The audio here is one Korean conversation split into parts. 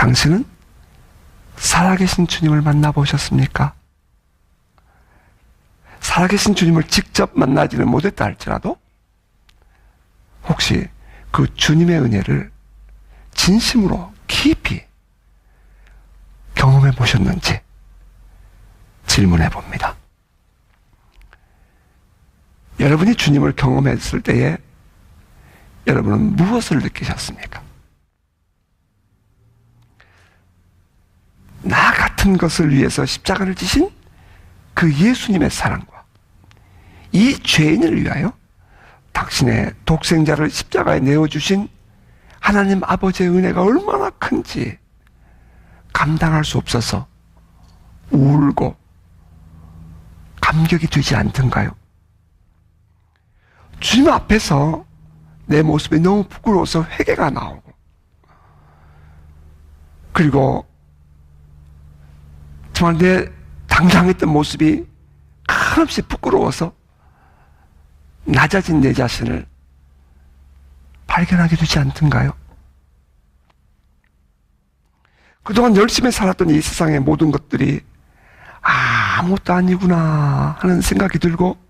당신은 살아계신 주님을 만나보셨습니까? 살아계신 주님을 직접 만나지는 못했다 할지라도 혹시 그 주님의 은혜를 진심으로 깊이 경험해 보셨는지 질문해 봅니다. 여러분이 주님을 경험했을 때에 여러분은 무엇을 느끼셨습니까? 나 같은 것을 위해서 십자가를 지신 그 예수님의 사랑과 이 죄인을 위하여 당신의 독생자를 십자가에 내어주신 하나님 아버지의 은혜가 얼마나 큰지 감당할 수 없어서 울고 감격이 되지 않던가요? 주님 앞에서 내 모습이 너무 부끄러워서 회개가 나오고, 그리고 정말 내 당당했던 모습이 한없이 부끄러워서 낮아진 내 자신을 발견하게 되지 않던가요? 그동안 열심히 살았던 이 세상의 모든 것들이 아무것도 아니구나 하는 생각이 들고,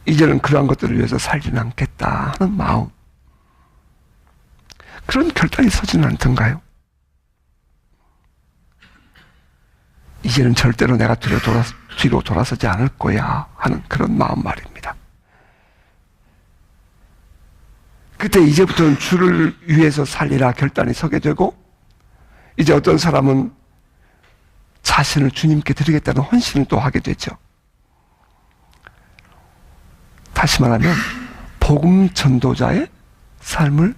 이제는 그러한 것들을 위해서 살지는 않겠다 하는 마음, 그런 결단이 서지는 않던가요? 이제는 절대로 내가 뒤로 돌아서지 않을 거야 하는 그런 마음 말입니다. 그때 이제부터는 주를 위해서 살리라 결단이 서게 되고, 이제 어떤 사람은 자신을 주님께 드리겠다는 헌신을 또 하게 되죠. 다시 말하면 복음 전도자의 삶을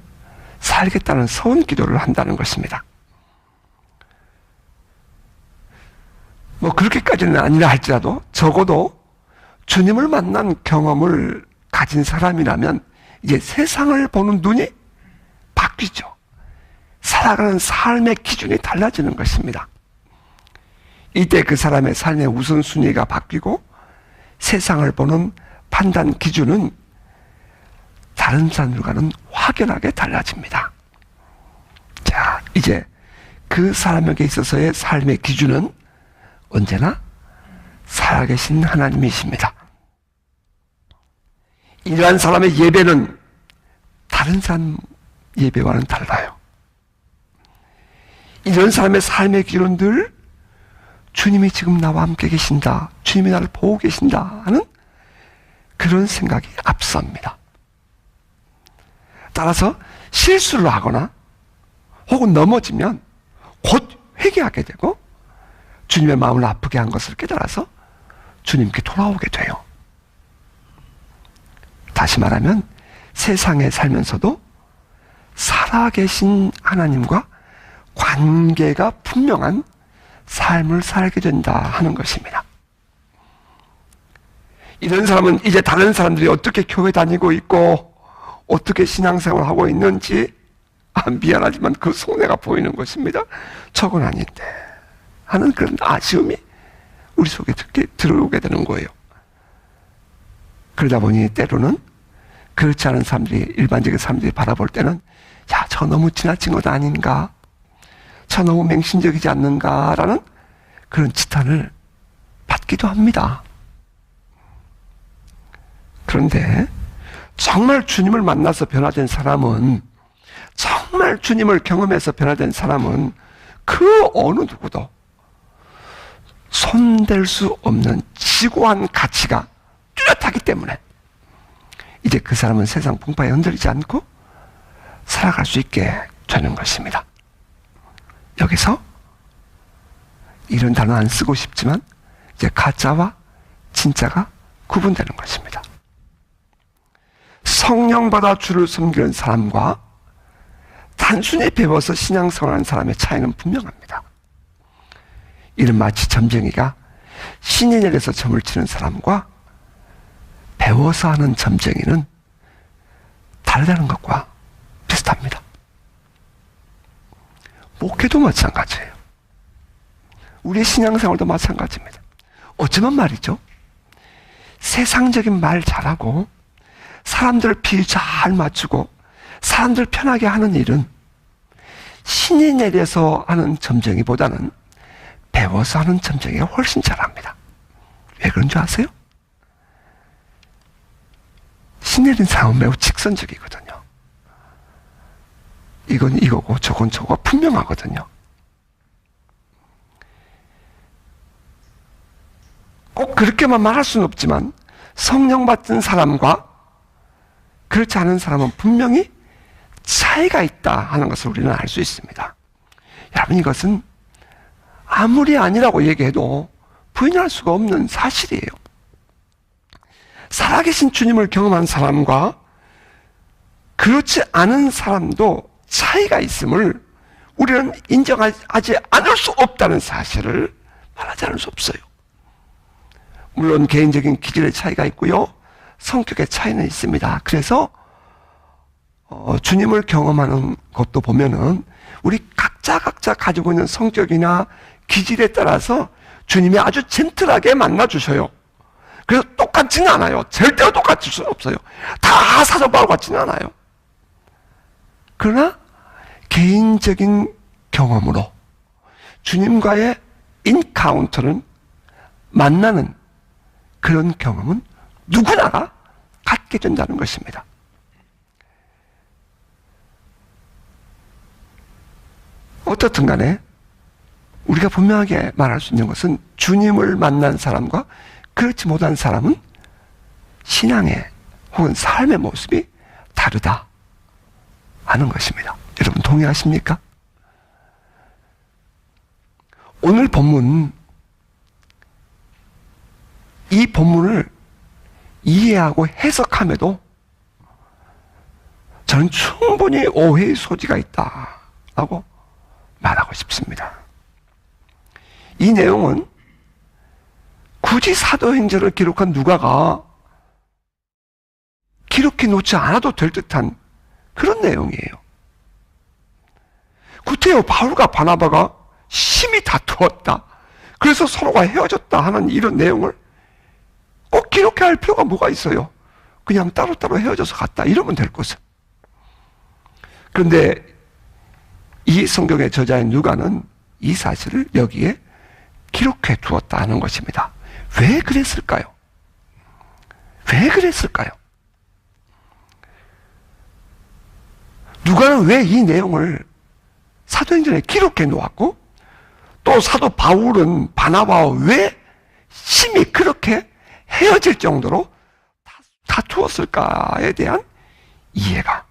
살겠다는 서원 기도를 한다는 것입니다. 뭐 그렇게까지는 아니라 할지라도 적어도 주님을 만난 경험을 가진 사람이라면 이제 세상을 보는 눈이 바뀌죠. 살아가는 삶의 기준이 달라지는 것입니다. 이때 그 사람의 삶의 우선순위가 바뀌고 세상을 보는 판단 기준은 다른 사람들과는 확연하게 달라집니다. 자, 이제 그 사람에게 있어서의 삶의 기준은 언제나 살아계신 하나님이십니다. 이러한 사람의 예배는 다른 사람 예배와는 달라요. 이런 사람의 삶의 기준은 늘 주님이 지금 나와 함께 계신다, 주님이 나를 보고 계신다 하는 그런 생각이 앞섭니다. 따라서 실수를 하거나 혹은 넘어지면 곧 회개하게 되고 주님의 마음을 아프게 한 것을 깨달아서 주님께 돌아오게 돼요. 다시 말하면 세상에 살면서도 살아계신 하나님과 관계가 분명한 삶을 살게 된다 하는 것입니다. 이런 사람은 이제 다른 사람들이 어떻게 교회 다니고 있고 어떻게 신앙생활을 하고 있는지 미안하지만 그 손해가 보이는 것입니다. 저건 아닌데 하는 그런 아쉬움이 우리 속에 들어오게 되는 거예요. 그러다 보니 때로는 그렇지 않은 사람들이, 일반적인 사람들이 바라볼 때는 야, 저 너무 지나친 것 아닌가, 저 너무 맹신적이지 않는가라는 그런 지탄을 받기도 합니다. 그런데 정말 주님을 만나서 변화된 사람은, 정말 주님을 경험해서 변화된 사람은 그 어느 누구도 손댈 수 없는 지고한 가치가 뚜렷하기 때문에 이제 그 사람은 세상 풍파에 흔들리지 않고 살아갈 수 있게 되는 것입니다. 여기서 이런 단어 안 쓰고 싶지만 이제 가짜와 진짜가 구분되는 것입니다. 성령 받아 주를 섬기는 사람과 단순히 배워서 신앙생활하는 사람의 차이는 분명합니다. 이는 마치 점쟁이가 신이 내려서 점을 치는 사람과 배워서 하는 점쟁이는 다르다는 것과 비슷합니다. 목회도 마찬가지예요. 우리의 신앙생활도 마찬가지입니다. 어쩌면 말이죠, 세상적인 말 잘하고 사람들 비유 잘 맞추고 사람들 편하게 하는 일은 신이 내려서 하는 점쟁이보다는 배워서 하는 점쟁이가 훨씬 잘합니다. 왜 그런 줄 아세요? 신 내린 사람은 매우 직선적이거든요. 이건 이거고 저건 저거가 분명하거든요. 꼭 그렇게만 말할 수는 없지만 성령 받은 사람과 그렇지 않은 사람은 분명히 차이가 있다 하는 것을 우리는 알 수 있습니다. 여러분, 이것은 아무리 아니라고 얘기해도 부인할 수가 없는 사실이에요. 살아계신 주님을 경험한 사람과 그렇지 않은 사람도 차이가 있음을 우리는 인정하지 않을 수 없다는 사실을 말하지 않을 수 없어요. 물론 개인적인 기질의 차이가 있고요, 성격의 차이는 있습니다. 그래서 주님을 경험하는 것도 보면은 우리 각자 가지고 있는 성격이나 기질에 따라서 주님이 아주 젠틀하게 만나주셔요. 그래서 똑같지는 않아요. 절대로 똑같을 수는 없어요. 다 사도 바울 같지는 않아요. 그러나 개인적인 경험으로 주님과의 인카운터는, 만나는 그런 경험은 누구나 갖게 된다는 것입니다. 어떻든 간에 우리가 분명하게 말할 수 있는 것은 주님을 만난 사람과 그렇지 못한 사람은 신앙의 혹은 삶의 모습이 다르다 하는 것입니다. 여러분 동의하십니까? 오늘 본문, 이 본문을 이해하고 해석함에도 저는 충분히 오해의 소지가 있다라고 말하고 싶습니다. 이 내용은 굳이 사도행전을 기록한 누가가 기록해 놓지 않아도 될 듯한 그런 내용이에요. 구태여 바울과 바나바가 심히 다투었다, 그래서 서로가 헤어졌다 하는 이런 내용을 꼭 기록해야 할 필요가 뭐가 있어요? 그냥 따로따로 헤어져서 갔다 이러면 될 것을. 그런데 이 성경의 저자인 누가는 이 사실을 여기에 기록해 두었다는 것입니다. 왜 그랬을까요? 왜 그랬을까요? 누가는 왜 이 내용을 사도행전에 기록해 놓았고, 또 사도 바울은 바나바와 왜 심히 그렇게 헤어질 정도로 다투었을까에 대한 이해가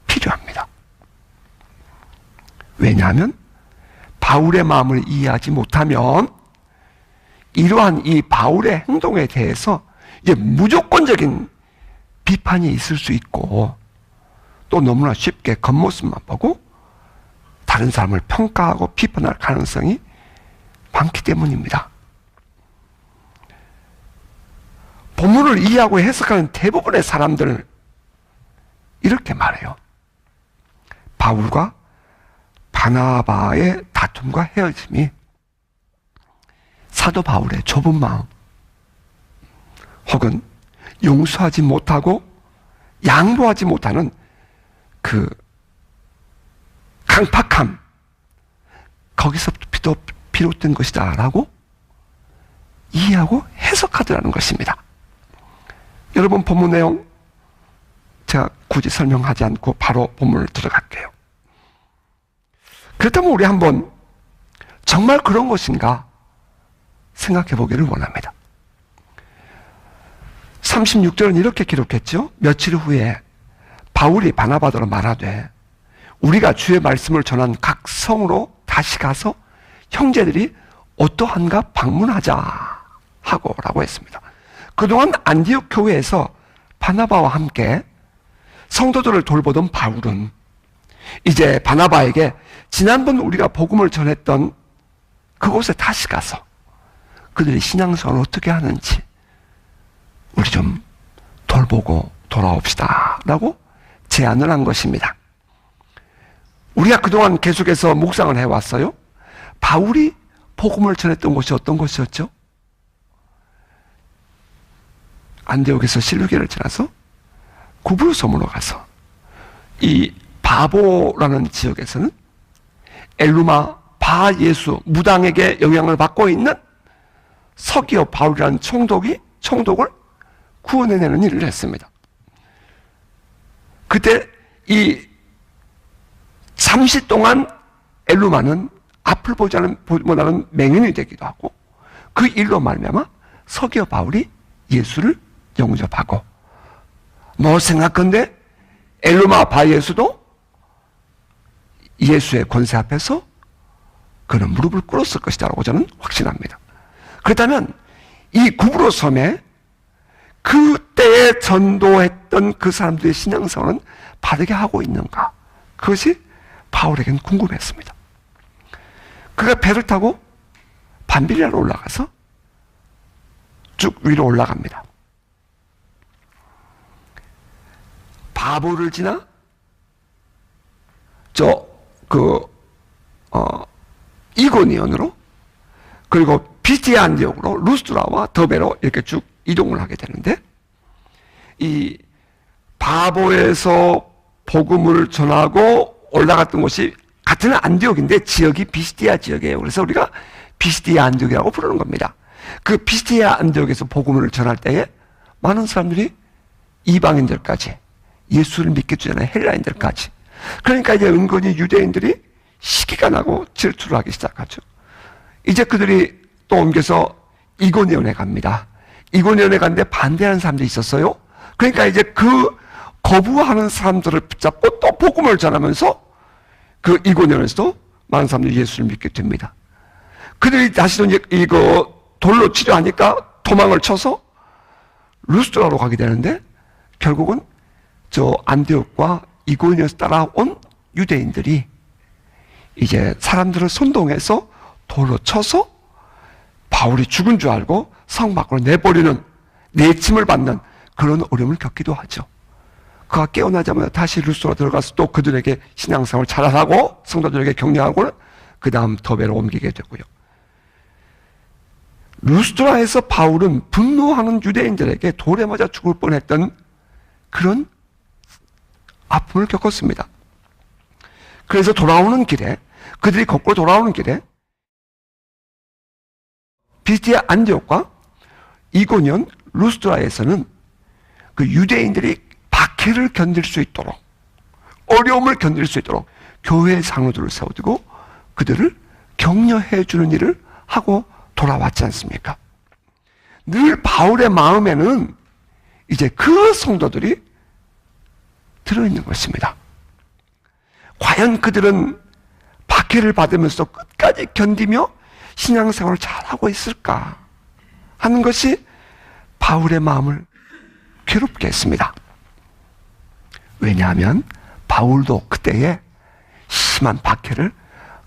필요합니다. 왜냐하면 바울의 마음을 이해하지 못하면 이러한 이 바울의 행동에 대해서 이제 무조건적인 비판이 있을 수 있고, 또 너무나 쉽게 겉모습만 보고 다른 사람을 평가하고 비판할 가능성이 많기 때문입니다. 본문을 이해하고 해석하는 대부분의 사람들은 이렇게 말해요. 바울과 바나바의 다툼과 헤어짐이 사도 바울의 좁은 마음 혹은 용서하지 못하고 양보하지 못하는 그 강팍함, 거기서부터 비롯된 것이다 라고 이해하고 해석하더라는 것입니다. 여러분, 본문 내용 제가 굳이 설명하지 않고 바로 본문을 들어갈게요. 그렇다면 우리 한번 정말 그런 것인가 생각해 보기를 원합니다. 36절은 이렇게 기록했죠. 며칠 후에 바울이 바나바더러 말하되 우리가 주의 말씀을 전한 각 성으로 다시 가서 형제들이 어떠한가 방문하자 하고 라고 했습니다. 그동안 안디옥 교회에서 바나바와 함께 성도들을 돌보던 바울은 이제 바나바에게 지난번 우리가 복음을 전했던 그곳에 다시 가서 그들이 신앙생활을 어떻게 하는지 우리 좀 돌보고 돌아옵시다 라고 제안을 한 것입니다. 우리가 그동안 계속해서 묵상을 해왔어요. 바울이 복음을 전했던 곳이 어떤 곳이었죠? 안디옥에서 실루게를 지나서 구브로섬으로 가서 이 바보라는 지역에서는 엘루마 바 예수 무당에게 영향을 받고 있는 서기오 바울이라는 총독을 구원해내는 일을 했습니다. 그때 이 잠시 동안 엘루마는 앞을 보지 못하는 맹인이 되기도 하고, 그 일로 말미암아 서기오 바울이 예수를 영접하고, 뭐 생각건데 엘루마 바 예수도 예수의 권세 앞에서 그는 무릎을 꿇었을 것이다라고 저는 확신합니다. 그렇다면 이 구브로 섬에 그때에 전도했던 그 사람들의 신앙생활은 바르게 하고 있는가? 그것이 바울에게는 궁금했습니다. 그가 배를 타고 밤빌리아로 올라가서 쭉 위로 올라갑니다. 바보를 지나 이고니온으로, 그리고 비스디아 안디옥으로, 루스드라와 더베로 이렇게 쭉 이동을 하게 되는데, 이 바보에서 복음을 전하고 올라갔던 곳이 같은 안디옥인데 지역이 비스디아 지역이에요. 그래서 우리가 비스디아 안디옥이라고 부르는 겁니다. 그 비스디아 안디옥에서 복음을 전할 때에 많은 사람들이 이방인들까지, 예수를 믿게 되잖아요. 헬라인들까지. 그러니까 이제 은근히 유대인들이 시기가 나고 질투를 하기 시작하죠. 이제 그들이 또 옮겨서 이고니온에 갑니다. 이고니온에 갔는데 반대하는 사람들이 있었어요. 그러니까 이제 그 거부하는 사람들을 붙잡고 또 복음을 전하면서 그 이고니온에서도 많은 사람들이 예수를 믿게 됩니다. 그들이 다시도 이제 이거 돌로 치료하니까 도망을 쳐서 루스드라로 가게 되는데, 결국은 저 안디옥과 이고니온에서 따라온 유대인들이 이제 사람들을 선동해서 돌로 쳐서 바울이 죽은 줄 알고 성 밖으로 내버리는, 내침을 받는 그런 어려움을 겪기도 하죠. 그가 깨어나자마자 다시 루스드라 들어가서 또 그들에게 신앙생활을 잘하고 성도들에게 격려하고는 그 다음 더베로 옮기게 되고요. 루스드라에서 바울은 분노하는 유대인들에게 돌에 맞아 죽을 뻔했던 그런 아픔을 겪었습니다. 그래서 돌아오는 길에, 그들이 거꾸로 돌아오는 길에 비스디아 안디옥과 이고니온, 루스드라에서는 그 유대인들이 박해를 견딜 수 있도록, 어려움을 견딜 수 있도록 교회 장로들을 세워두고 그들을 격려해 주는 일을 하고 돌아왔지 않습니까? 늘 바울의 마음에는 이제 그 성도들이 들어있는 것입니다. 과연 그들은 박해를 받으면서 끝까지 견디며 신앙생활을 잘하고 있을까 하는 것이 바울의 마음을 괴롭게 했습니다. 왜냐하면 바울도 그때에 심한 박해를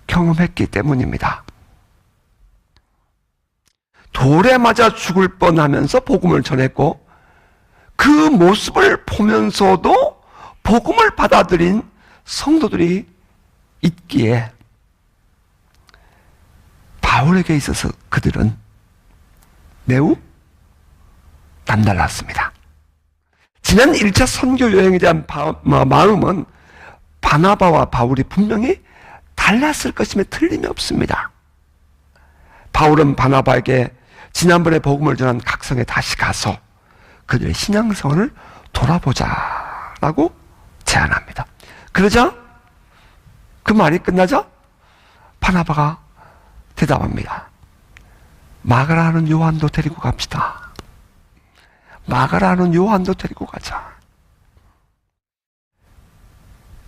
경험했기 때문입니다. 돌에 맞아 죽을 뻔하면서 복음을 전했고, 그 모습을 보면서도 복음을 받아들인 성도들이 있기에 바울에게 있어서 그들은 매우 남달랐습니다. 지난 1차 선교 여행에 대한 마음은 바나바와 바울이 분명히 달랐을 것임에 틀림이 없습니다. 바울은 바나바에게 지난번에 복음을 전한 각성에 다시 가서 그들의 신앙생활을 돌아보자라고 제안합니다. 그러자 그 말이 끝나자 바나바가 대답합니다. 마가라는 요한도 데리고 갑시다. 마가라는 요한도 데리고 가자.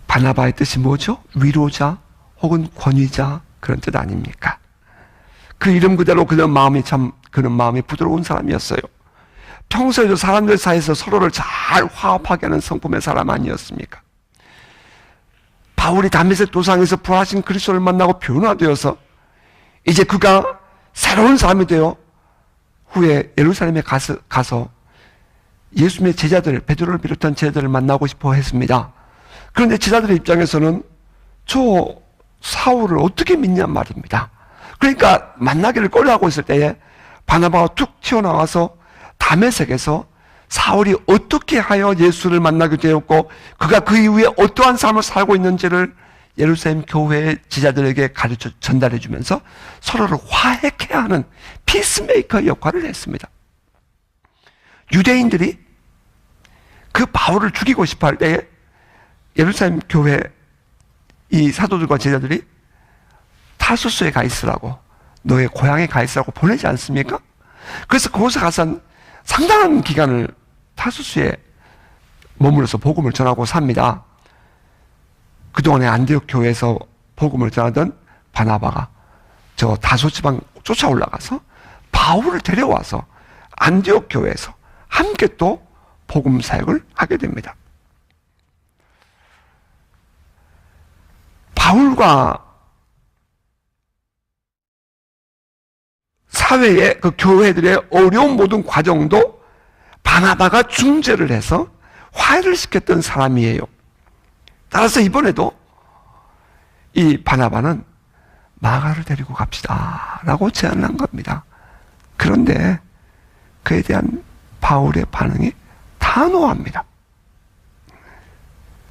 바나바의 뜻이 뭐죠? 위로자 혹은 권위자, 그런 뜻 아닙니까? 그 이름 그대로 그는 마음이 부드러운 사람이었어요. 평소에도 사람들 사이에서 서로를 잘 화합하게 하는 성품의 사람 아니었습니까? 바울이 다메섹 도상에서 부활하신 그리스도를 만나고 변화되어서 이제 그가 새로운 사람이 되어 후에 예루살렘에 가서 예수님의 제자들, 베드로를 비롯한 제자들을 만나고 싶어 했습니다. 그런데 제자들의 입장에서는 저 사울을 어떻게 믿냔 말입니다. 그러니까 만나기를 꺼려하고 있을 때에 바나바가 툭 튀어나와서 다메섹에서 사울이 어떻게 하여 예수를 만나게 되었고 그가 그 이후에 어떠한 삶을 살고 있는지를 예루살렘 교회의 지자들에게 가르쳐 전달해 주면서 서로를 화해케 하는 피스메이커 역할을 했습니다. 유대인들이 그 바울을 죽이고 싶어 할 때에 예루살렘 교회 이 사도들과 제자들이 타소스에 가 있으라고, 너의 고향에 가 있으라고 보내지 않습니까? 그래서 그곳에 가서 상당한 기간을 타소스에 머물러서 복음을 전하고 삽니다. 그동안에 안디옥 교회에서 복음을 전하던 바나바가 저 다소 지방 쫓아 올라가서 바울을 데려와서 안디옥 교회에서 함께 또 복음 사역을 하게 됩니다. 바울과 사회의 그 교회들의 어려운 모든 과정도 바나바가 중재를 해서 화해를 시켰던 사람이에요. 따라서 이번에도 이 바나바는 마가를 데리고 갑시다 라고 제안을 한 겁니다. 그런데 그에 대한 바울의 반응이 단호합니다.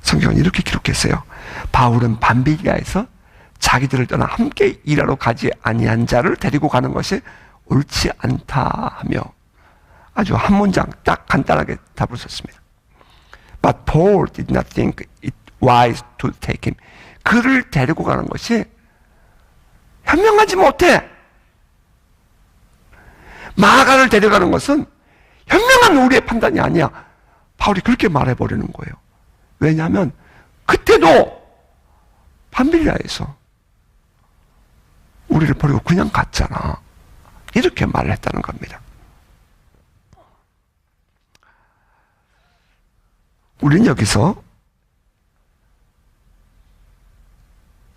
성경은 이렇게 기록했어요. 바울은 밤비리아에서 자기들을 떠나 함께 일하러 가지 아니한 자를 데리고 가는 것이 옳지 않다 하며 아주 한 문장 딱 간단하게 답을 썼습니다. But Paul did not think it wise to take him. 그를 데리고 가는 것이 현명하지 못해. 마가를 데려가는 것은 현명한 우리의 판단이 아니야. 바울이 그렇게 말해버리는 거예요. 왜냐하면 그때도 밤빌리아에서 우리를 버리고 그냥 갔잖아. 이렇게 말을 했다는 겁니다. 우리는 여기서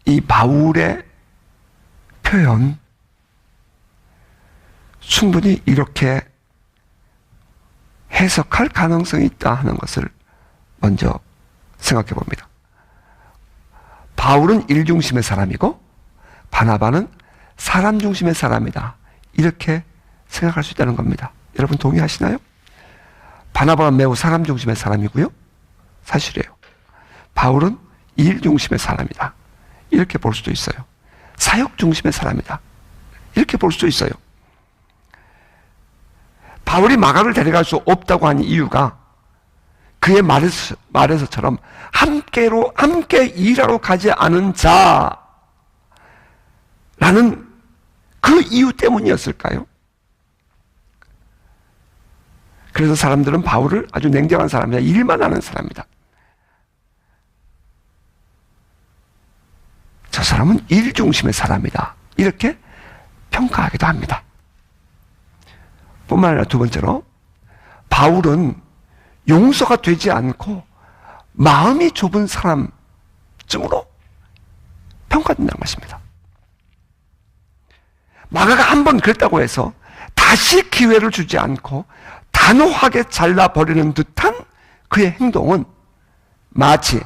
이 바울의 표현 충분히 이렇게 해석할 가능성이 있다 하는 것을 먼저 생각해 봅니다. 바울은 일 중심의 사람이고 바나바는 사람 중심의 사람이다. 이렇게 생각할 수 있다는 겁니다. 여러분 동의하시나요? 바나바는 매우 사람 중심의 사람이고요. 사실이에요. 바울은 일 중심의 사람이다. 이렇게 볼 수도 있어요. 사역 중심의 사람이다. 이렇게 볼 수도 있어요. 바울이 마가를 데려갈 수 없다고 한 이유가 그의 말에서처럼 함께 일하러 가지 않은 자라는 그 이유 때문이었을까요? 그래서 사람들은 바울을 아주 냉정한 사람이다. 일만 하는 사람이다. 저 사람은 일 중심의 사람이다. 이렇게 평가하기도 합니다. 뿐만 아니라 두 번째로 바울은 용서가 되지 않고 마음이 좁은 사람쯤으로 평가된다는 것입니다. 마가가 한 번 그랬다고 해서 다시 기회를 주지 않고 단호하게 잘라버리는 듯한 그의 행동은 마치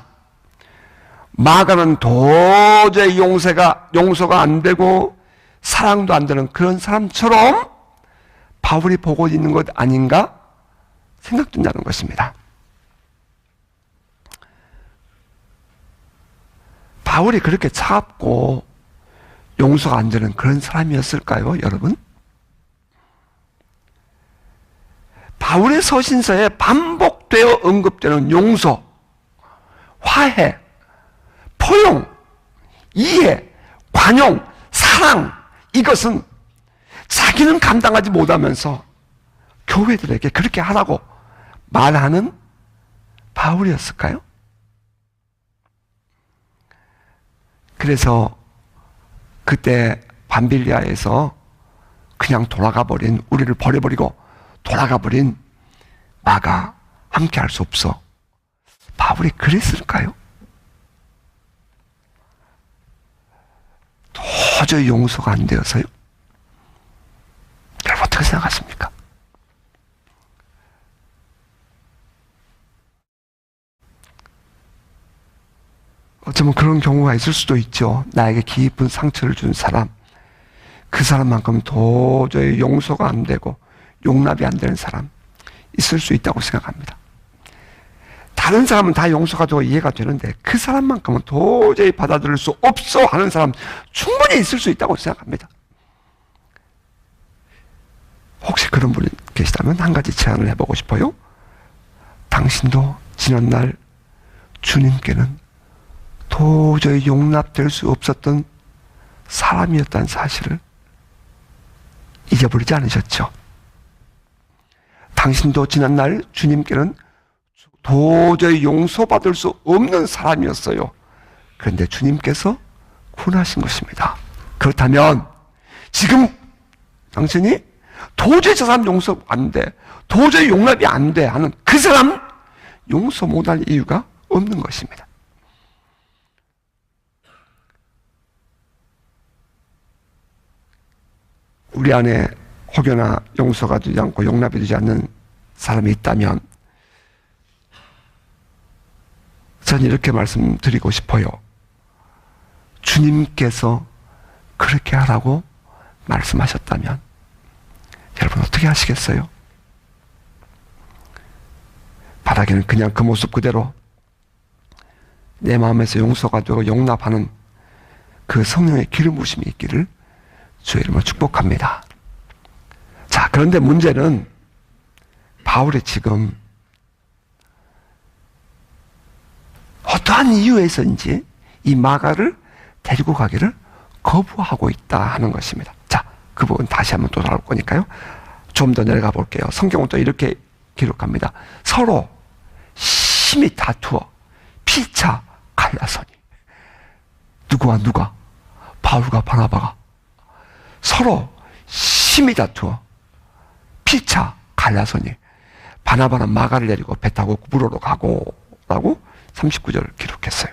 마가는 도저히 용서가 안 되고 사랑도 안 되는 그런 사람처럼 바울이 보고 있는 것 아닌가 생각된다는 것입니다. 바울이 그렇게 차갑고 용서가 안 되는 그런 사람이었을까요, 여러분? 바울의 서신서에 반복되어 언급되는 용서, 화해, 포용, 이해, 관용, 사랑, 이것은 자기는 감당하지 못하면서 교회들에게 그렇게 하라고 말하는 바울이었을까요? 그래서 그때 밤빌리아에서 그냥 돌아가버린, 우리를 버려버리고 돌아가버린 마가 함께 할 수 없어. 바울이 그랬을까요? 도저히 용서가 안 되어서요? 여러분 어떻게 생각하십니까? 어쩌면 그런 경우가 있을 수도 있죠. 나에게 깊은 상처를 준 사람, 그 사람만큼 도저히 용서가 안 되고 용납이 안 되는 사람, 있을 수 있다고 생각합니다. 다른 사람은 다 용서가 되고 이해가 되는데 그 사람만큼은 도저히 받아들일 수 없어 하는 사람 충분히 있을 수 있다고 생각합니다. 혹시 그런 분이 계시다면 한 가지 제안을 해보고 싶어요. 당신도 지난날 주님께는 도저히 용납될 수 없었던 사람이었다는 사실을 잊어버리지 않으셨죠? 당신도 지난날 주님께는 도저히 용서받을 수 없는 사람이었어요. 그런데 주님께서 구원하신 것입니다. 그렇다면 지금 당신이 도저히 저 사람 용서 안 돼, 도저히 용납이 안 돼 하는 그 사람 용서 못할 이유가 없는 것입니다. 우리 안에 혹여나 용서가 되지 않고 용납이 되지 않는 사람이 있다면 저는 이렇게 말씀드리고 싶어요. 주님께서 그렇게 하라고 말씀하셨다면 여러분 어떻게 하시겠어요? 바라기는 그냥 그 모습 그대로 내 마음에서 용서가 되고 용납하는 그 성령의 기름 부으심이 있기를 주의 이름으로 축복합니다. 자, 그런데 문제는 바울이 지금 어떠한 이유에서인지 이 마가를 데리고 가기를 거부하고 있다 하는 것입니다. 자, 그 부분 다시 한번 또 나올 거니까요. 좀 더 내려가 볼게요. 성경은 또 이렇게 기록합니다. 서로 심히 다투어 피차 갈라서니. 누구와 누가? 바울과 바나바가 서로 심히 다투어 피차 갈라서니 바나바는 마가를 데리고 배 타고 물으러 가고 라고 39절을 기록했어요.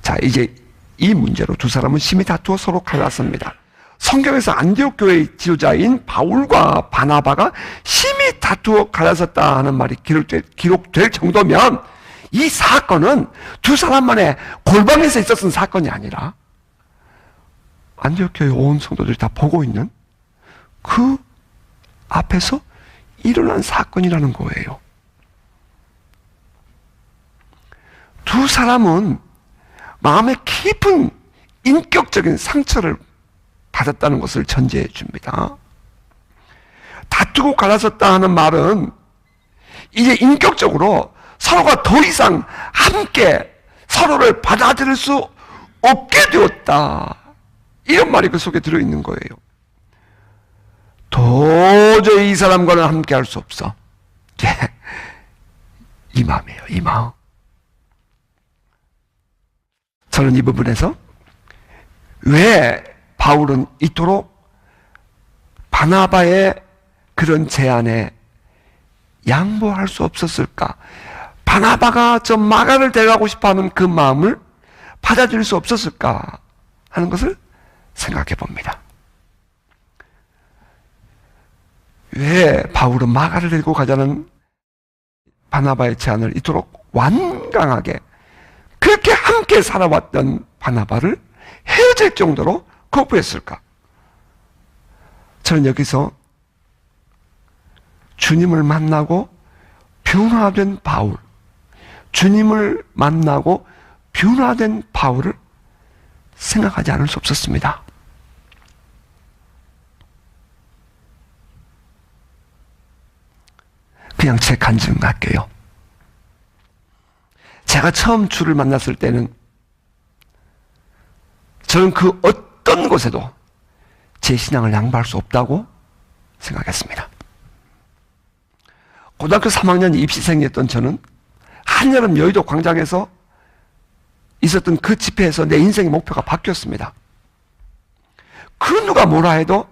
자, 이제 이 문제로 두 사람은 심히 다투어 서로 갈랐습니다. 성경에서 안디옥 교회의 지도자인 바울과 바나바가 심히 다투어 갈라섰다 하는 말이 기록될 정도면 이 사건은 두 사람만의 골방에서 있었던 사건이 아니라 안디옥 교회 온 성도들이 다 보고 있는 그 앞에서 일어난 사건이라는 거예요. 두 사람은 마음에 깊은 인격적인 상처를 받았다는 것을 전제해 줍니다. 다투고 갈라섰다 하는 말은 이제 인격적으로 서로가 더 이상 함께 서로를 받아들일 수 없게 되었다. 이런 말이 그 속에 들어있는 거예요. 도저히 이 사람과는 함께 할 수 없어. 이 마음이에요, 이 마음. 저는 이 부분에서 왜 바울은 이토록 바나바의 그런 제안에 양보할 수 없었을까? 바나바가 저 마가를 데려가고 싶어하는 그 마음을 받아들일 수 없었을까 하는 것을 생각해 봅니다. 왜 바울은 마가를 데리고 가자는 바나바의 제안을 이토록 완강하게 그렇게 함께 살아왔던 바나바를 헤어질 정도로 거부했을까? 저는 여기서 주님을 만나고 변화된 바울, 주님을 만나고 변화된 바울을 생각하지 않을 수 없었습니다. 그냥 제 간증 할게요. 제가 처음 주를 만났을 때는 저는 그 어떤 곳에도 제 신앙을 양보할 수 없다고 생각했습니다. 고등학교 3학년 입시생이었던 저는 한여름 여의도 광장에서 있었던 그 집회에서 내 인생의 목표가 바뀌었습니다. 그 누가 뭐라 해도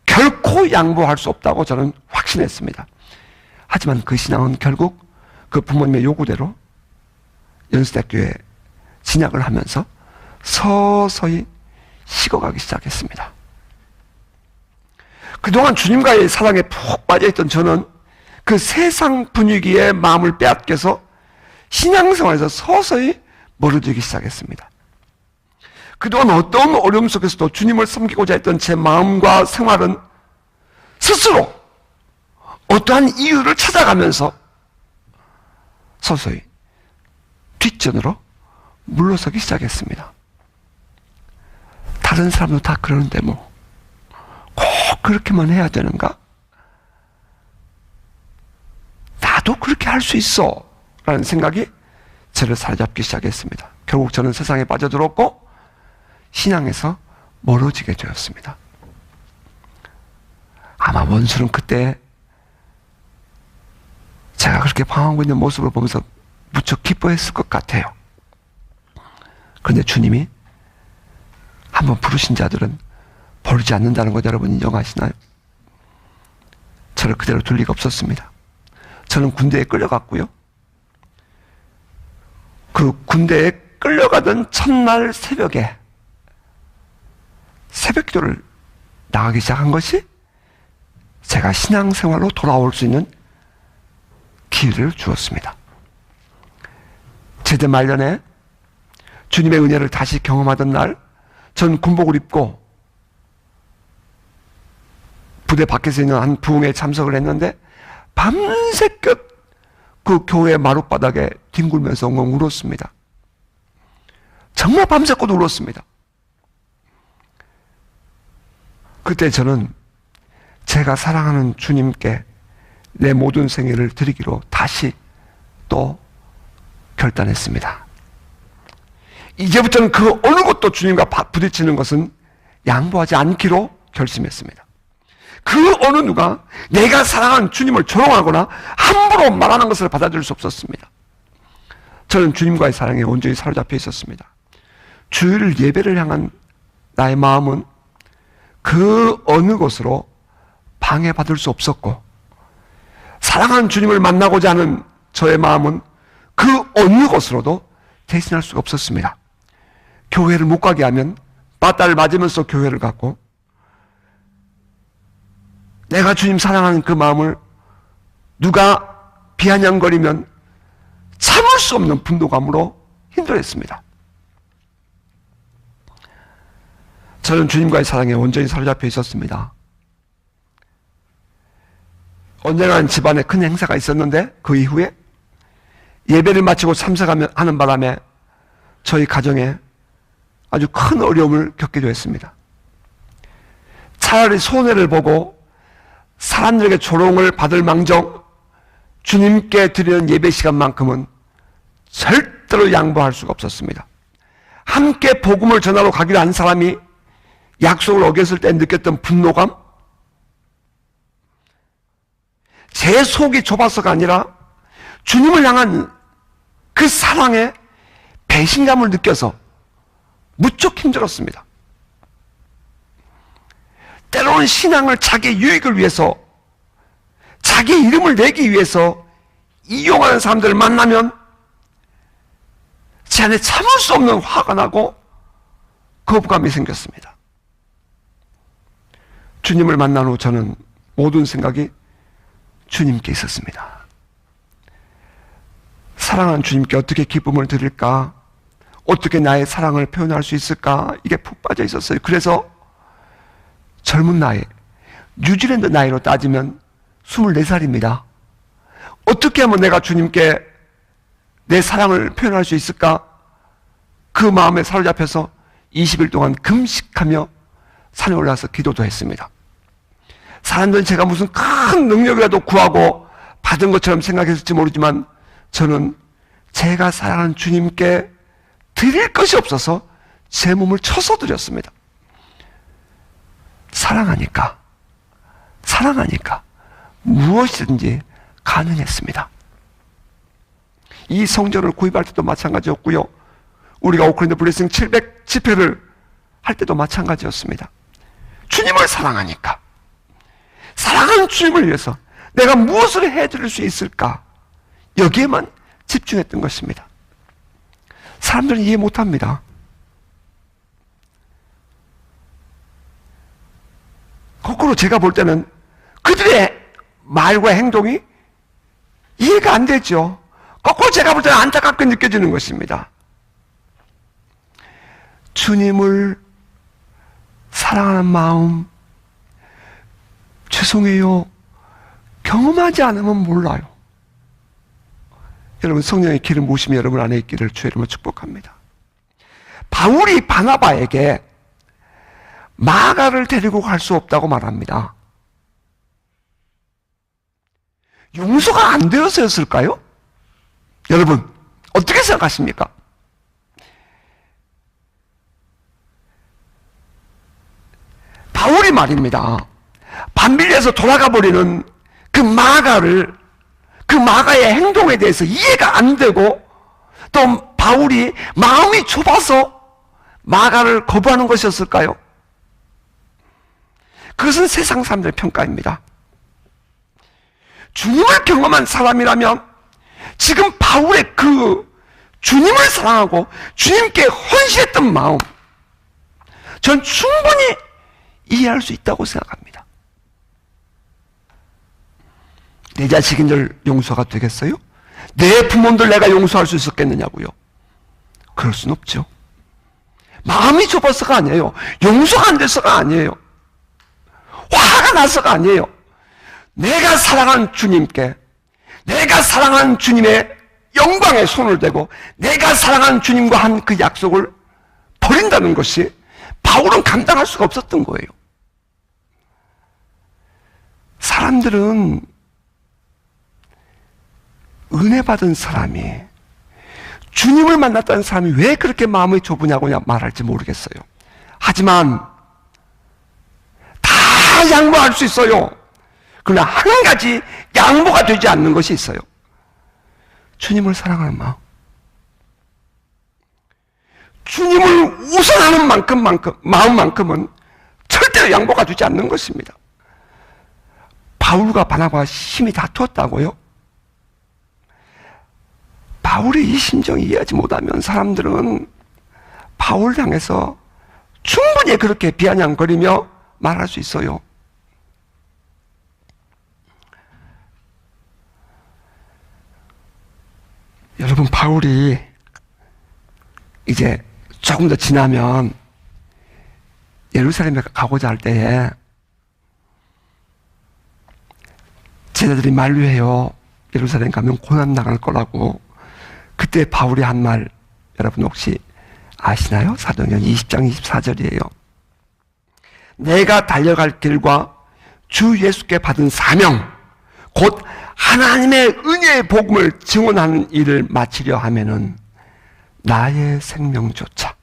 결코 양보할 수 없다고 저는 확신했습니다. 하지만 그 신앙은 결국 그 부모님의 요구대로 연수대학교에 진학을 하면서 서서히 식어가기 시작했습니다. 그동안 주님과의 사랑에 푹 빠져있던 저는 그 세상 분위기에 마음을 빼앗겨서 신앙생활에서 서서히 멀어지기 시작했습니다. 그동안 어떤 어려움 속에서도 주님을 섬기고자 했던 제 마음과 생활은 스스로 어떠한 이유를 찾아가면서 서서히 뒷전으로 물러서기 시작했습니다. 다른 사람도 다 그러는데 뭐 꼭 그렇게만 해야 되는가? 나도 그렇게 할 수 있어 라는 생각이 저를 사로잡기 시작했습니다. 결국 저는 세상에 빠져들었고 신앙에서 멀어지게 되었습니다. 아마 원수는 그때 제가 그렇게 방황하고 있는 모습을 보면서 무척 기뻐했을 것 같아요. 그런데 주님이 한번 부르신 자들은 버리지 않는다는 것 여러분 인정하시나요? 저를 그대로 둘 리가 없었습니다. 저는 군대에 끌려갔고요. 그 군대에 끌려가던 첫날 새벽에 새벽 기도를 나가기 시작한 것이 제가 신앙생활로 돌아올 수 있는 기회를 주었습니다. 제대 말년에 주님의 은혜를 다시 경험하던 날, 전 군복을 입고 부대 밖에서 있는 한 부흥회에 참석을 했는데 밤새껏 그 교회 마룻바닥에 뒹굴면서 엉엉 울었습니다. 정말 밤새껏 울었습니다. 그때 저는 제가 사랑하는 주님께 내 모든 생애를 드리기로 다시 또 결단했습니다. 이제부터는 그 어느 것도 주님과 부딪히는 것은 양보하지 않기로 결심했습니다. 그 어느 누가 내가 사랑하는 주님을 조롱하거나 함부로 말하는 것을 받아들일 수 없었습니다. 저는 주님과의 사랑에 온전히 사로잡혀 있었습니다. 주일 예배를 향한 나의 마음은 그 어느 것으로 방해받을 수 없었고, 사랑하는 주님을 만나고자 하는 저의 마음은 그 어느 것으로도 대신할 수가 없었습니다. 교회를 못 가게 하면 빠따를 맞으면서 교회를 갔고, 내가 주님 사랑하는 그 마음을 누가 비아냥거리면 참을 수 없는 분노감으로 힘들어했습니다. 저는 주님과의 사랑에 온전히 사로잡혀 있었습니다. 언젠가는 집안에 큰 행사가 있었는데 그 이후에 예배를 마치고 참석하는 바람에 저희 가정에 아주 큰 어려움을 겪기도 했습니다. 차라리 손해를 보고 사람들에게 조롱을 받을 망정 주님께 드리는 예배 시간만큼은 절대로 양보할 수가 없었습니다. 함께 복음을 전하러 가기로 한 사람이 약속을 어겼을 때 느꼈던 분노감, 제 속이 좁아서가 아니라 주님을 향한 그 사랑에 배신감을 느껴서 무척 힘들었습니다. 때로는 신앙을 자기 유익을 위해서, 자기 이름을 내기 위해서 이용하는 사람들을 만나면 제 안에 참을 수 없는 화가 나고 거부감이 생겼습니다. 주님을 만난 후 저는 모든 생각이 주님께 있었습니다. 사랑하는 주님께 어떻게 기쁨을 드릴까? 어떻게 나의 사랑을 표현할 수 있을까? 이게 푹 빠져 있었어요. 그래서 젊은 나이, 뉴질랜드 나이로 따지면 24살입니다. 어떻게 하면 내가 주님께 내 사랑을 표현할 수 있을까? 그 마음에 사로잡혀서 20일 동안 금식하며 산에 올라서 기도도 했습니다. 사람들은 제가 무슨 큰 능력이라도 구하고 받은 것처럼 생각했을지 모르지만 저는 제가 사랑하는 주님께 드릴 것이 없어서 제 몸을 쳐서 드렸습니다. 사랑하니까 무엇이든지 가능했습니다. 이 성전을 구입할 때도 마찬가지였고요. 우리가 오클랜드 블레싱 710회를 할 때도 마찬가지였습니다. 주님을 사랑하니까, 사랑하는 주님을 위해서 내가 무엇을 해드릴 수 있을까? 여기에만 집중했던 것입니다. 사람들은 이해 못합니다. 거꾸로 제가 볼 때는 그들의 말과 행동이 이해가 안 되죠. 거꾸로 제가 볼 때는 안타깝게 느껴지는 것입니다. 주님을 사랑하는 마음, 죄송해요, 경험하지 않으면 몰라요. 여러분, 성령의 기름 부으심이 여러분 안에 있기를 주의 이름으로 축복합니다. 바울이 바나바에게 마가를 데리고 갈 수 없다고 말합니다. 용서가 안 되어서였을까요? 여러분, 어떻게 생각하십니까? 바울이 말입니다. 반빌리에서 돌아가 버리는 그 마가의 행동에 대해서 이해가 안 되고, 또 바울이 마음이 좁아서 마가를 거부하는 것이었을까요? 그것은 세상 사람들의 평가입니다. 주님을 경험한 사람이라면 지금 바울의 그 주님을 사랑하고 주님께 헌신했던 마음, 전 충분히 이해할 수 있다고 생각합니다. 내 자식인들 용서가 되겠어요? 내 부모들 내가 용서할 수 있었겠느냐고요? 그럴 순 없죠. 마음이 좁아서가 아니에요. 용서가 안 돼서가 아니에요. 화가 나서가 아니에요. 내가 사랑하는 주님께, 내가 사랑하는 주님의 영광에 손을 대고 내가 사랑하는 주님과 한 그 약속을 버린다는 것이 바울은 감당할 수가 없었던 거예요. 사람들은 은혜 받은 사람이, 주님을 만났다는 사람이 왜 그렇게 마음이 좁으냐고 말할지 모르겠어요. 하지만 다 양보할 수 있어요. 그러나 한 가지 양보가 되지 않는 것이 있어요. 주님을 사랑하는 마음. 주님을 우선하는 마음만큼은 절대로 양보가 되지 않는 것입니다. 바울과 바나바가 심히 다투었다고요? 바울의 이 심정을 이해하지 못하면 사람들은 바울을 향해서 충분히 그렇게 비아냥거리며 말할 수 있어요. 여러분, 바울이 이제 조금 더 지나면 예루살렘에 가고자 할 때에 제자들이 만류해요. 예루살렘 가면 고난당할 거라고. 그때 바울이 한 말 여러분 혹시 아시나요? 사도행전 20장 24절이에요. 내가 달려갈 길과 주 예수께 받은 사명, 곧 하나님의 은혜의 복음을 증언하는 일을 마치려 하면은 나의 생명조차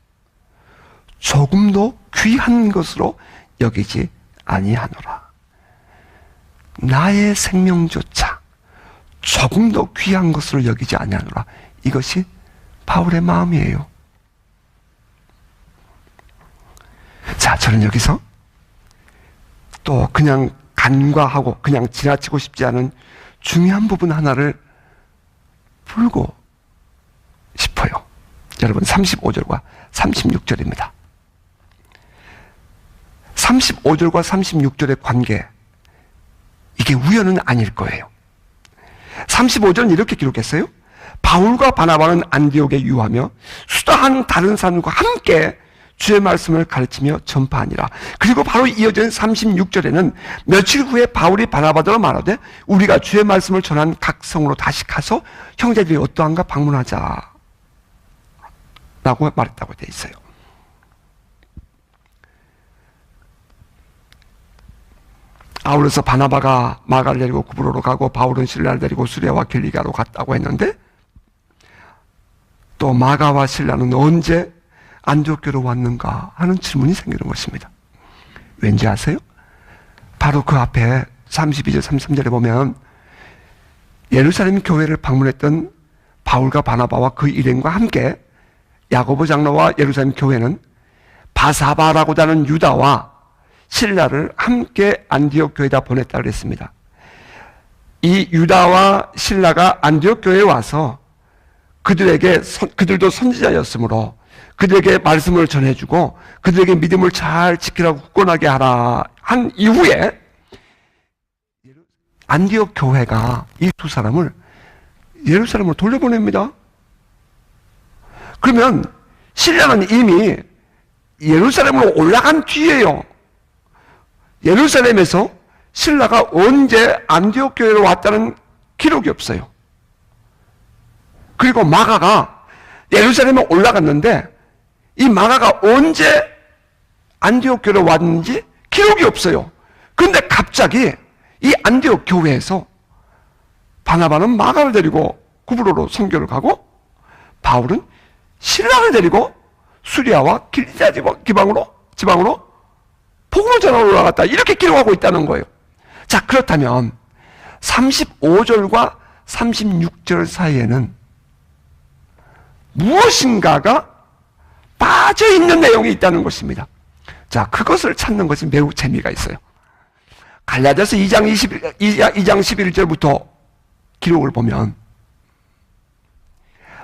조금도 귀한 것으로 여기지 아니하노라. 나의 생명조차 조금도 귀한 것으로 여기지 아니하노라. 이것이 바울의 마음이에요. 자, 저는 여기서 또 그냥 간과하고 그냥 지나치고 싶지 않은 중요한 부분 하나를 풀고 싶어요. 여러분, 35절과 36절입니다. 35절과 36절의 관계, 이게 우연은 아닐 거예요. 35절은 이렇게 기록했어요. 바울과 바나바는 안디옥에 유하며 수다한 다른 사람과 함께 주의 말씀을 가르치며 전파하니라. 그리고 바로 이어진 36절에는 며칠 후에 바울이 바나바더러 말하되 우리가 주의 말씀을 전한 각 성으로 다시 가서 형제들이 어떠한가 방문하자 라고 말했다고 되어 있어요. 아울러서 바나바가 마가를 데리고 구브로로 가고 바울은 실라를 데리고 수레와 길리가로 갔다고 했는데, 또 마가와 실라는 언제 안디옥교로 왔는가 하는 질문이 생기는 것입니다. 왠지 아세요? 바로 그 앞에 32절 33절에 보면 예루살렘 교회를 방문했던 바울과 바나바와 그 일행과 함께 야고보 장로와 예루살렘 교회는 바사바라고 하는 유다와 실라를 함께 안디옥 교회에다 보냈다 그랬습니다. 이 유다와 실라가 안디옥 교회에 와서 그들도 선지자였으므로 그들에게 말씀을 전해주고 그들에게 믿음을 잘 지키라고 굳건하게 하라 한 이후에 안디옥 교회가 이 두 사람을 예루살렘으로 돌려보냅니다. 그러면 실라는 이미 예루살렘으로 올라간 뒤에요. 예루살렘에서 신라가 언제 안디옥 교회로 왔다는 기록이 없어요. 그리고 마가가 예루살렘에 올라갔는데 이 마가가 언제 안디옥 교회로 왔는지 기록이 없어요. 그런데 갑자기 이 안디옥 교회에서 바나바는 마가를 데리고 구브로로 선교를 가고 바울은 신라를 데리고 수리아와 길리자 지방으로 복음을 전하러 올라갔다. 이렇게 기록하고 있다는 거예요. 자, 그렇다면 35절과 36절 사이에는 무엇인가가 빠져있는 내용이 있다는 것입니다. 자, 그것을 찾는 것이 매우 재미가 있어요. 갈라디아서 2장 11절부터 기록을 보면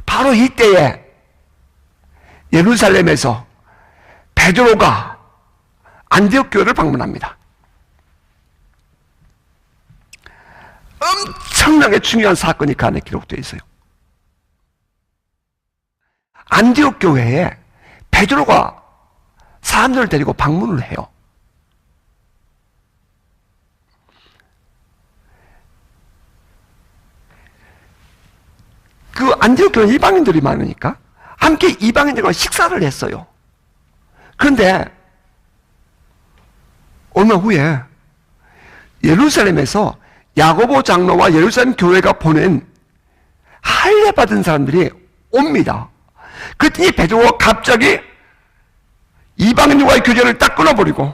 바로 이때에 예루살렘에서 베드로가 안디옥 교회를 방문합니다. 엄청나게 중요한 사건이 그 안에 기록되어 있어요. 안디옥 교회에 베드로가 사람들을 데리고 방문을 해요. 그 안디옥 교회는 이방인들이 많으니까 함께 이방인들과 식사를 했어요. 그런데 얼마 후에 예루살렘에서 야고보 장로와 예루살렘 교회가 보낸 할례 받은 사람들이 옵니다. 그랬더니 베드로가 갑자기 이방인들과의 교제를 딱 끊어버리고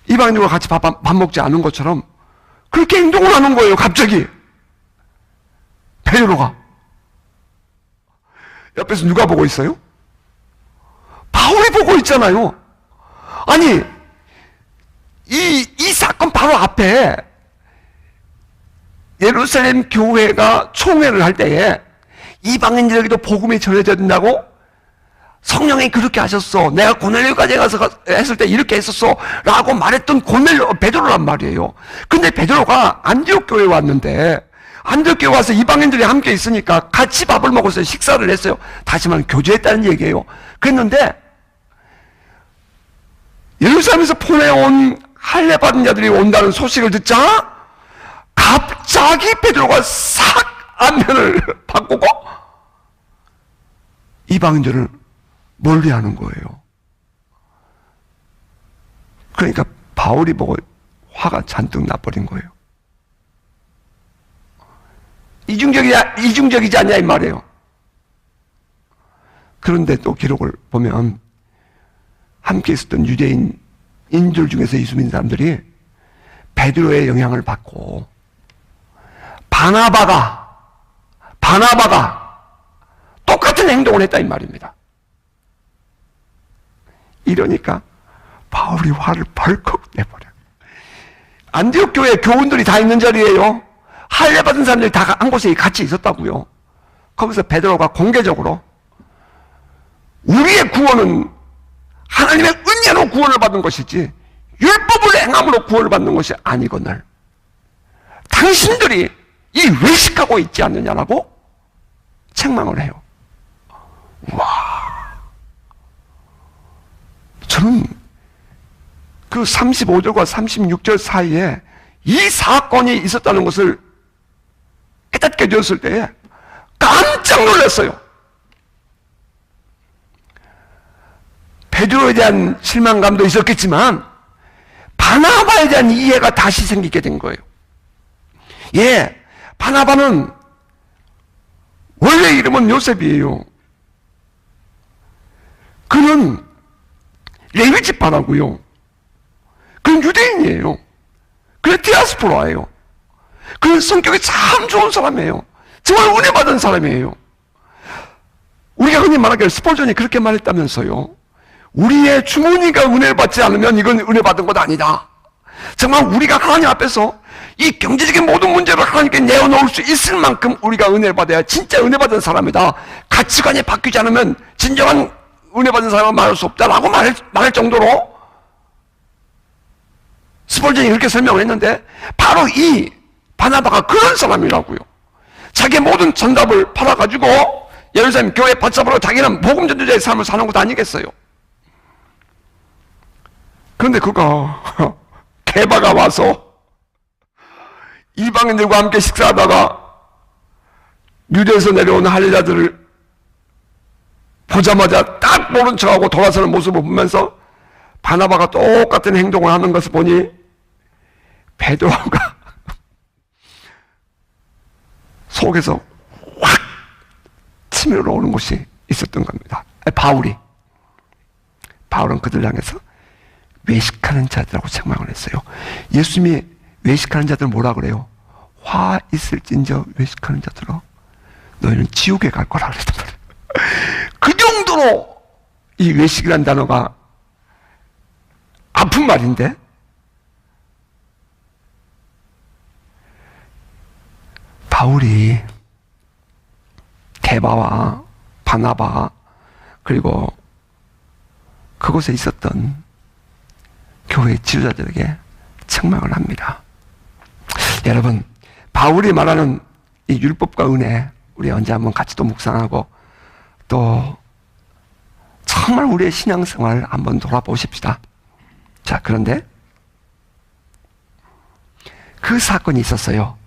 이방인들과 같이 밥 먹지 않은 것처럼 그렇게 행동을 하는 거예요. 갑자기 베드로가. 옆에서 누가 보고 있어요? 바울이 보고 있잖아요. 아니, 이 사건 바로 앞에 예루살렘 교회가 총회를 할 때에 이방인들에게도 복음이 전해져야 된다고 성령이 그렇게 하셨어. 내가 고넬료까지 가서 했을 때 이렇게 했었어. 라고 말했던 베드로란 말이에요. 근데 베드로가 안디옥 교회에 왔는데 안디옥 교회 와서 이방인들이 함께 있으니까 같이 밥을 먹었어요. 식사를 했어요. 다시 말하면 교제했다는 얘기예요. 그랬는데 예루살렘에서 보내온 할례 받은 자들이 온다는 소식을 듣자 갑자기 베드로가 싹 안면을 바꾸고 이방인들을 멀리하는 거예요. 그러니까 바울이 보고 화가 잔뜩 나버린 거예요. 이중적이지 않냐 이 말이에요. 그런데 또 기록을 보면 함께 있었던 유대인 인들 중에서 예수 믿는 사람들이 베드로의 영향을 받고 바나바가 똑같은 행동을 했다 이 말입니다. 이러니까 바울이 화를 벌컥 내버려요. 안디옥 교회 교훈들이 다 있는 자리예요. 할례 받은 사람들이 다 한 곳에 같이 있었다고요. 거기서 베드로가 공개적으로 우리의 구원은 하나님의 은혜로 구원을 받는 것이지 율법을 행함으로 구원을 받는 것이 아니거늘 당신들이 이 외식하고 있지 않느냐라고 책망을 해요. 와, 저는 그 35절과 36절 사이에 이 사건이 있었다는 것을 깨닫게 되었을 때에 깜짝 놀랐어요. 베드로에 대한 실망감도 있었겠지만 바나바에 대한 이해가 다시 생기게 된 거예요. 예, 바나바는 원래 이름은 요셉이에요. 그는 레위 지파라고요. 그는 유대인이에요. 그는 디아스포라예요. 그는 성격이 참 좋은 사람이에요. 정말 은혜 받은 사람이에요. 우리가 흔히 말하기를 스폴전이 그렇게 말했다면서요. 우리의 주머니가 은혜를 받지 않으면 이건 은혜 받은 것 아니다. 정말 우리가 하나님 앞에서 이 경제적인 모든 문제를 하나님께 내어놓을 수 있을 만큼 우리가 은혜를 받아야 진짜 은혜 받은 사람이다. 가치관이 바뀌지 않으면 진정한 은혜 받은 사람은 말할 수 없다라고 말할 정도로 스폴전이 그렇게 설명을 했는데 바로 이 바나바가 그런 사람이라고요. 자기의 모든 전답을 팔아가지고 예루살렘 교회 받잡으러 자기는 복음 전도자의 삶을 사는 것 아니겠어요. 그런데 그가 게바가 와서 이방인들과 함께 식사하다가 유대에서 내려온 할례자들을 보자마자 딱 모른 척하고 돌아서는 모습을 보면서 바나바가 똑같은 행동을 하는 것을 보니 베드로가 속에서 확 치밀어 오는 곳이 있었던 겁니다. 바울은 그들 향해서 외식하는 자들하고 책망을 했어요. 예수님이 외식하는 자들 뭐라 그래요? 화 있을진저 외식하는 자들아 너희는 지옥에 갈 거라 그랬단 말이에요. 그 정도로 이 외식이라는 단어가 아픈 말인데 바울이 게바와 바나바 그리고 그곳에 있었던 교회 지도자들에게 책망을 합니다. 여러분, 바울이 말하는 이 율법과 은혜 우리 언제 한번 같이 또 묵상하고 또 정말 우리의 신앙생활 한번 돌아보십시다. 자, 그런데 그 사건이 있었어요.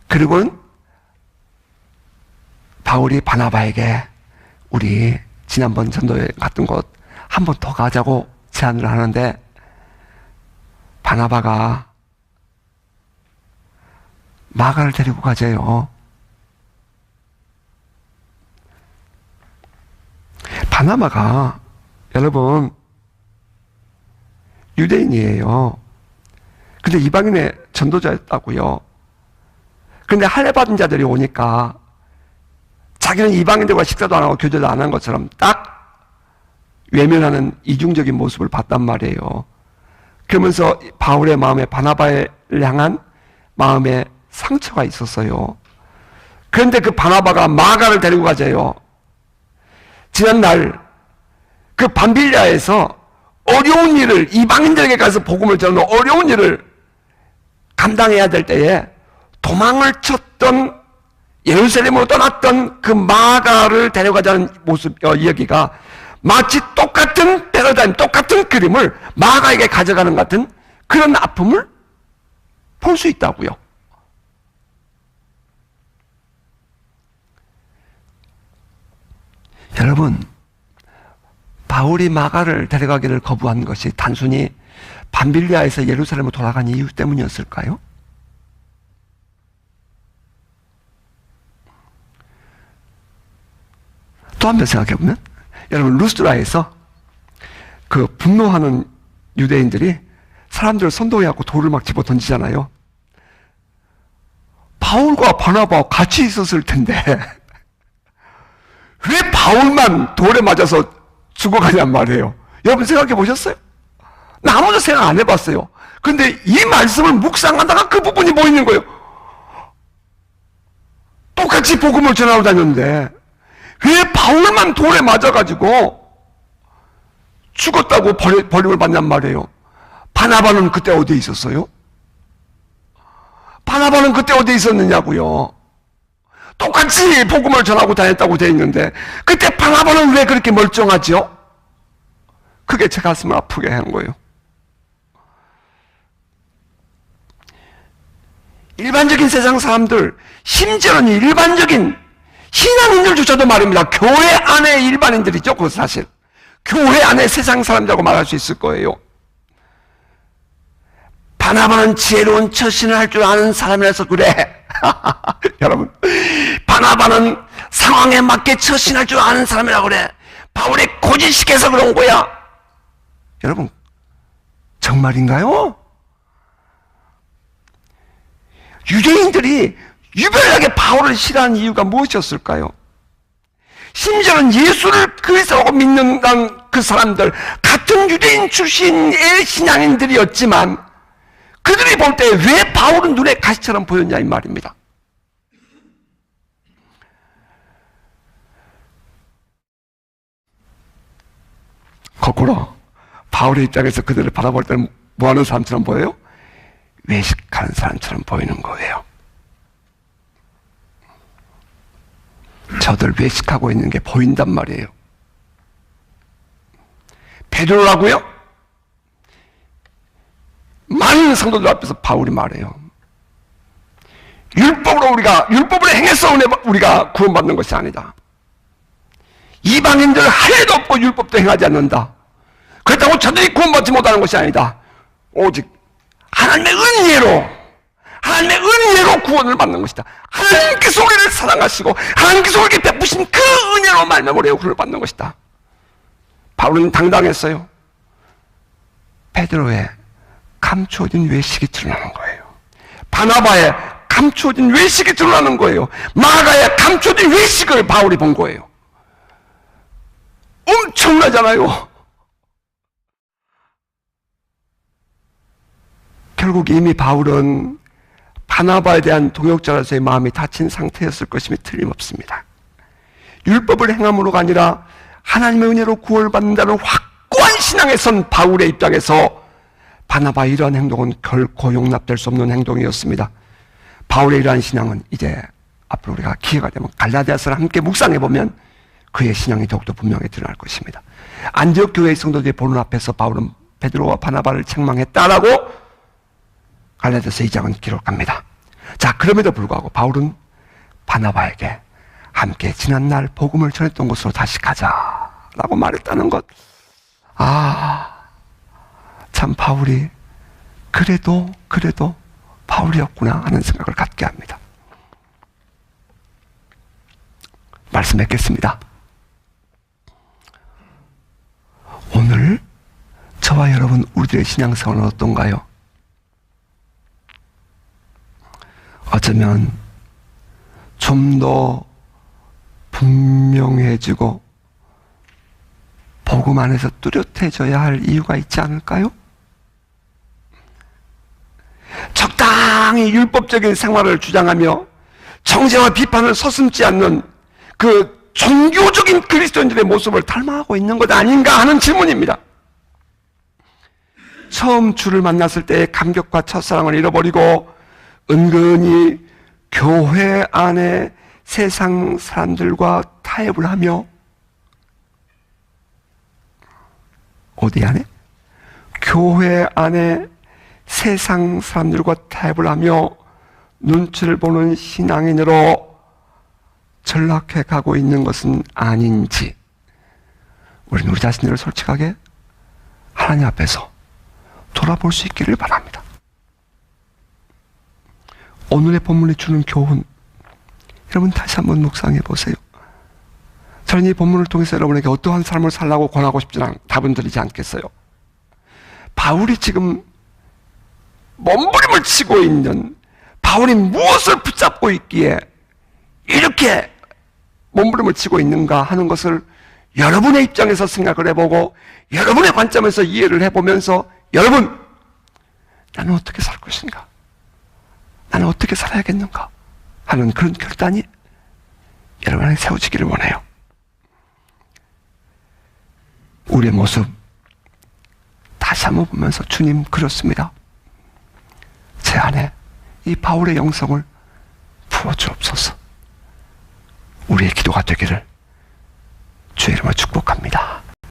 그리고는 바울이 바나바에게 우리 지난번 전도회 갔던 곳 한 번 더 가자고 제안을 하는데 바나바가 마가를 데리고 가재요. 바나바가 여러분 유대인이에요. 근데 이방인의 전도자였다고요. 근데 할례 받은 자들이 오니까 자기는 이방인들과 식사도 안 하고 교제도 안 한 것처럼 딱 외면하는 이중적인 모습을 봤단 말이에요. 그러면서 바울의 마음에 바나바를 향한 마음에 상처가 있었어요. 그런데 그 바나바가 마가를 데리고 가재요. 지난날 그 밤빌리아에서 어려운 일을 이방인들에게 가서 복음을 전하는 어려운 일을 감당해야 될 때에 도망을 쳤던 예루살렘으로 떠났던 그 마가를 데려가자는 모습 이야기가 마치 똑같은 패러다임, 똑같은 그림을 마가에게 가져가는 같은 그런 아픔을 볼 수 있다고요. 여러분, 바울이 마가를 데려가기를 거부한 것이 단순히 밤빌리아에서 예루살렘으로 돌아간 이유 때문이었을까요? 또 한 번 생각해보면 여러분 루스드라에서 그 분노하는 유대인들이 사람들을 선동해갖고 돌을 막 집어 던지잖아요. 바울과 바나바가 같이 있었을 텐데 왜 바울만 돌에 맞아서 죽어가냔 말이에요. 여러분 생각해 보셨어요? 나 아무도 생각 안 해봤어요. 근데 이 말씀을 묵상하다가 그 부분이 보이는 거예요. 똑같이 복음을 전하고 다녔는데 왜 바울만 돌에 맞아가지고 죽었다고 버림을 받냔 말이에요. 바나바는 그때 어디에 있었어요? 바나바는 그때 어디에 있었느냐고요. 똑같이 복음을 전하고 다녔다고 되어 있는데 그때 바나바는 왜 그렇게 멀쩡하죠? 그게 제 가슴을 아프게 한 거예요. 일반적인 세상 사람들, 심지어는 일반적인 신앙인들조차도 말입니다. 교회 안에 일반인들이죠. 그 사실 교회 안에 세상 사람들이라고 말할 수 있을 거예요. 바나바는 지혜로운 처신을 할 줄 아는 사람이라서 그래. 여러분, 바나바는 상황에 맞게 처신할 줄 아는 사람이라고 그래. 바울이 고지식해서 그런 거야. 여러분, 정말인가요? 유대인들이 유별나게 바울을 싫어하는 이유가 무엇이었을까요? 심지어는 예수를 그리스도라고 믿는 그 사람들, 같은 유대인 출신의 신앙인들이었지만 그들이 볼 때 왜 바울은 눈에 가시처럼 보였냐 이 말입니다. 거꾸로 바울의 입장에서 그들을 바라볼 때는 뭐하는 사람처럼 보여요? 외식하는 사람처럼 보이는 거예요. 저들 외식하고 있는 게 보인단 말이에요. 베드로라고요? 많은 성도들 앞에서 바울이 말해요. 율법을 행해서 우리가 구원받는 것이 아니다. 이방인들 할 일도 없고 율법도 행하지 않는다. 그렇다고 저들이 구원받지 못하는 것이 아니다. 오직 하나님의 은혜로 구원을 받는 것이다. 하나님께서 우리를 사랑하시고 하나님께서 우리에게 베푸신 그 은혜로 말미암아 우리가 구원을 받는 것이다. 바울은 당당했어요. 베드로의 감추어진 외식이 드러나는 거예요. 바나바의 감추어진 외식이 드러나는 거예요. 마가의 감추어진 외식을 바울이 본 거예요. 엄청나잖아요. 결국 이미 바울은 바나바에 대한 동역자로서의 마음이 닫힌 상태였을 것임이 틀림없습니다. 율법을 행함으로가 아니라 하나님의 은혜로 구원을 받는다는 확고한 신앙에 선 바울의 입장에서 바나바의 이러한 행동은 결코 용납될 수 없는 행동이었습니다. 바울의 이러한 신앙은 이제 앞으로 우리가 기회가 되면 갈라디아서를 함께 묵상해보면 그의 신앙이 더욱더 분명히 드러날 것입니다. 안디옥 교회의 성도들이 보는 앞에서 바울은 베드로와 바나바를 책망했다라고 갈라디아서 2장은 기록합니다. 자, 그럼에도 불구하고 바울은 바나바에게 함께 지난날 복음을 전했던 곳으로 다시 가자라고 말했다는 것. 참 바울이 그래도 바울이었구나 하는 생각을 갖게 합니다. 말씀 맺겠습니다. 오늘 저와 여러분 우리들의 신앙생활은 어떤가요? 어쩌면 좀 더 분명해지고 복음 안에서 뚜렷해져야 할 이유가 있지 않을까요? 적당히 율법적인 생활을 주장하며 정죄와 비판을 서슴지 않는 그 종교적인 그리스도인들의 모습을 닮아가고 있는 것 아닌가 하는 질문입니다. 처음 주를 만났을 때의 감격과 첫사랑을 잃어버리고 은근히 교회 안에 세상 사람들과 타협을 하며 어디 안에? 교회 안에 세상 사람들과 타협을 하며 눈치를 보는 신앙인으로 전락해 가고 있는 것은 아닌지 우리는 우리 자신을 솔직하게 하나님 앞에서 돌아볼 수 있기를 바랍니다. 오늘의 본문이 주는 교훈, 여러분 다시 한번 묵상해 보세요. 저는 이 본문을 통해서 여러분에게 어떠한 삶을 살라고 권하고 싶지는 답은 드리지 않겠어요. 바울이 지금 몸부림을 치고 있는, 바울이 무엇을 붙잡고 있기에 이렇게 몸부림을 치고 있는가 하는 것을 여러분의 입장에서 생각을 해보고 여러분의 관점에서 이해를 해보면서 여러분, 나는 어떻게 살 것인가? 나는 어떻게 살아야겠는가? 하는 그런 결단이 여러분 안에 세워지기를 원해요. 우리의 모습 다시 한번 보면서 주님 그렇습니다. 제 안에 이 바울의 영성을 부어주옵소서. 우리의 기도가 되기를 주의 이름으로 축복합니다.